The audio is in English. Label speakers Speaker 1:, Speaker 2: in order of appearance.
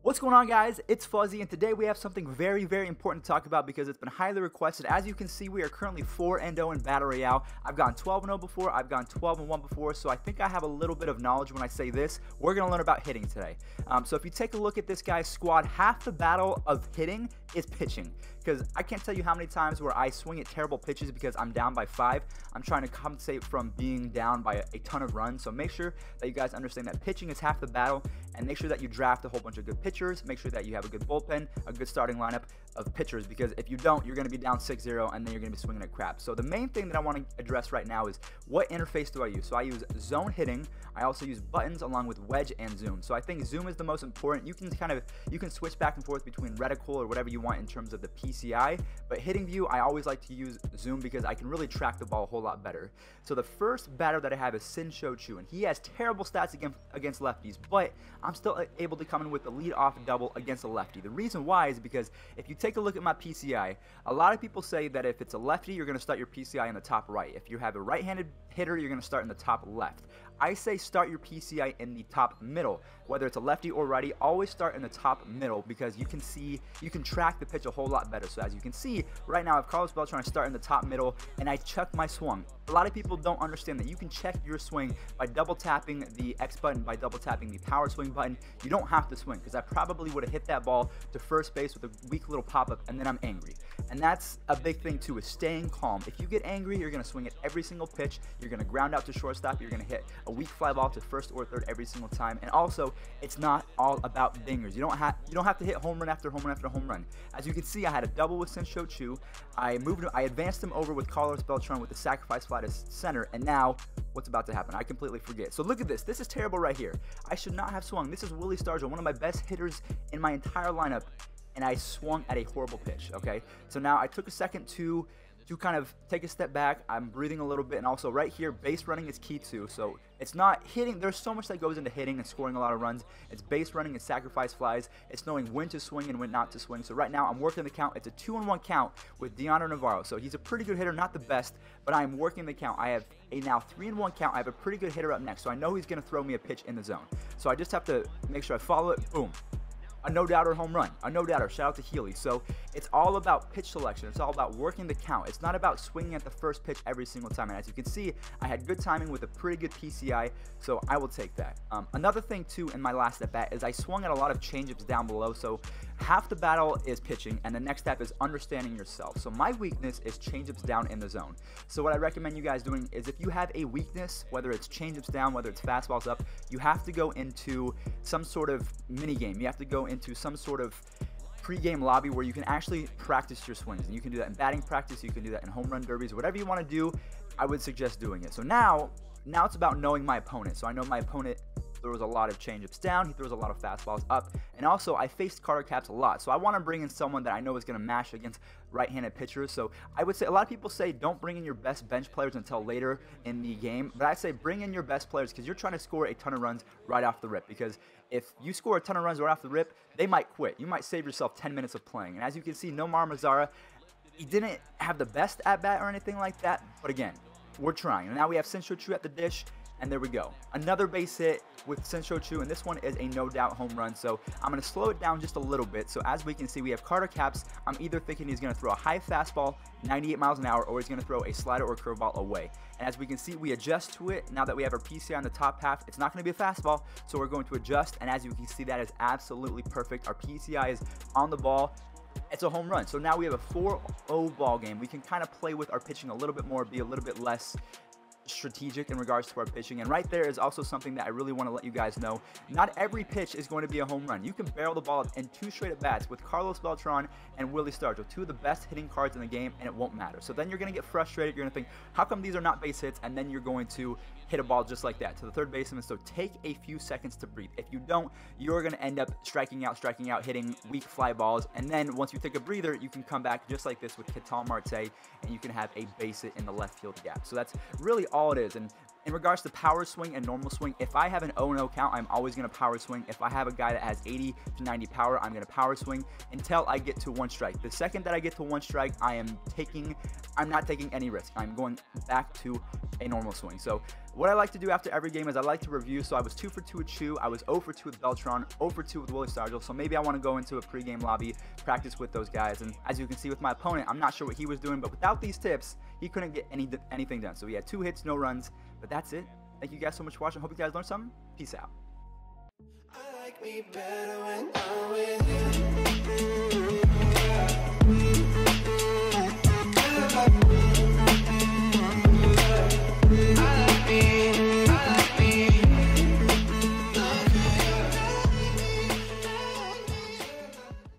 Speaker 1: What's going on, guys? It's Fuzzy, and today we have something very, very important to talk about because it's been highly requested. As you can see, we are currently 4-0 in Battle Royale. I've gone 12-0 before, I've gone 12-1 before, so I think I have a little bit of knowledge when I say this. We're going to learn about hitting today. So if you take a look at this guy's squad, half the battle of hitting is pitching. Because I can't tell you how many times where I swing at terrible pitches because I'm down by 5. I'm trying to compensate from being down by a ton of runs. So make sure that you guys understand that pitching is half the battle, and make sure that you draft a whole bunch of good pitchers. Make sure that you have a good bullpen, a good starting lineup of pitchers, because if you don't, you're going to be down 6-0 and then you're going to be swinging at crap. So the main thing that I want to address right now is what interface do I use? So I use zone hitting. I also use buttons along with wedge and zoom. So I think zoom is the most important. You can switch back and forth between reticle or whatever you want in terms of the PCI, but hitting view, I always like to use zoom because I can really track the ball a whole lot better. So the first batter that I have is Chu, and he has terrible stats against lefties, but I'm still able to come in with the lead-off double against a lefty. The reason why is because if you take a look at my PCI, a lot of people say that if it's a lefty, you're going to start your PCI in the top right. If you have a right-handed hitter, you're going to start in the top left. I say start your PCI in the top middle. Whether it's a lefty or righty, always start in the top middle because you can track the pitch a whole lot better. So as you can see, right now I have Carlos Beltran start in the top middle, and I check my swung. A lot of people don't understand that you can check your swing by double tapping the X button, by double tapping the power swing button. You don't have to swing, because I probably would have hit that ball to first base with a weak little pop-up, and then I'm angry. And that's a big thing too, is staying calm. If you get angry, you're going to swing at every single pitch. You're going to ground out to shortstop. You're going to hit a weak fly ball to first or third every single time. And also, it's not all about dingers. You don't have to hit home run after home run after home run. As you can see, I had a double with Chu. I advanced him over with Carlos Beltran with the sacrifice fly to center, and now what's about to happen? I completely forget. So look at this. This is terrible right here. I should not have swung. This is Willie Stargell, one of my best hitters in my entire lineup, and I swung at a horrible pitch, okay? So now I took a second to kind of take a step back. I'm breathing a little bit, and also right here, base running is key too. So it's not hitting. There's so much that goes into hitting and scoring a lot of runs. It's base running, it's sacrifice flies, it's knowing when to swing and when not to swing. So right now I'm working the count. It's a 2-1 count with Deandre Navarro. So he's a pretty good hitter, not the best, but I'm working the count. I have a now 3-1 count. I have a pretty good hitter up next, so I know he's going to throw me a pitch in the zone. So I just have to make sure I follow it. Boom. A no-doubter home run, a no-doubter, shout out to Healy. So it's all about pitch selection. It's all about working the count. It's not about swinging at the first pitch every single time. And as you can see, I had good timing with a pretty good PCI, so I will take that. Another thing too in my last at bat is I swung at a lot of changeups down below. So half the battle is pitching, and the next step is understanding yourself. So my weakness is changeups down in the zone. So what I recommend you guys doing is if you have a weakness, whether it's changeups down, whether it's fastballs up, you have to go into some sort of mini game. You have to go into some sort of pre-game lobby where you can actually practice your swings. And you can do that in batting practice, you can do that in home run derbies, whatever you want to do, I would suggest doing it. So now it's about knowing my opponent. So I know my opponent throws a lot of changeups down, he throws a lot of fastballs up, and also I faced Carter Capps a lot, so I want to bring in someone that I know is going to mash against right-handed pitchers. So I would say, a lot of people say don't bring in your best bench players until later in the game, but I say bring in your best players because you're trying to score a ton of runs right off the rip, because if you score a ton of runs right off the rip, they might quit. You might save yourself 10 minutes of playing. And as you can see, Nomar Mazara, he didn't have the best at-bat or anything like that, but again, we're trying. And now we have Chu at the dish, and there we go. Another base hit with Chu, and this one is a no-doubt home run. So I'm going to slow it down just a little bit. So as we can see, we have Carter Capps. I'm either thinking he's going to throw a high fastball, 98 miles an hour, or he's going to throw a slider or curveball away. And as we can see, we adjust to it. Now that we have our PCI on the top half, it's not going to be a fastball, so we're going to adjust. And as you can see, that is absolutely perfect. Our PCI is on the ball. It's a home run. So now we have a 4-0 ball game. We can kind of play with our pitching a little bit more, be a little bit less strategic in regards to our pitching. And right there is also something that I really want to let you guys know. Not every pitch is going to be a home run. You can barrel the ball up in 2 straight at bats with Carlos Beltran and Willie Stargell, 2 of the best hitting cards in the game, and it won't matter. So then you're going to get frustrated. You're going to think, how come these are not base hits? And then you're going to hit a ball just like that to the third baseman. So take a few seconds to breathe. If you don't, you're going to end up striking out, hitting weak fly balls. And then once you take a breather, you can come back just like this with Ketel Marte, and you can have a base hit in the left field gap. So that's really all it is. And in regards to power swing and normal swing, if I have an 0-0 count, I'm always going to power swing. If I have a guy that has 80 to 90 power, I'm going to power swing until I get to 1 strike. The second that I get to 1 strike, I'm not taking any risk. I'm going back to a normal swing. So what I like to do after every game is I like to review. So I was 2 for 2 with Chu, I was 0 for 2 with Beltran, 0 for 2 with Willie Stargell. So maybe I want to go into a pregame lobby, practice with those guys. And as you can see with my opponent, I'm not sure what he was doing, but without these tips, he couldn't get anything done. So he had 2 hits, no runs, but that's it. Thank you guys so much for watching. Hope you guys learned something. Peace out.
Speaker 2: I like me better when I'm with you.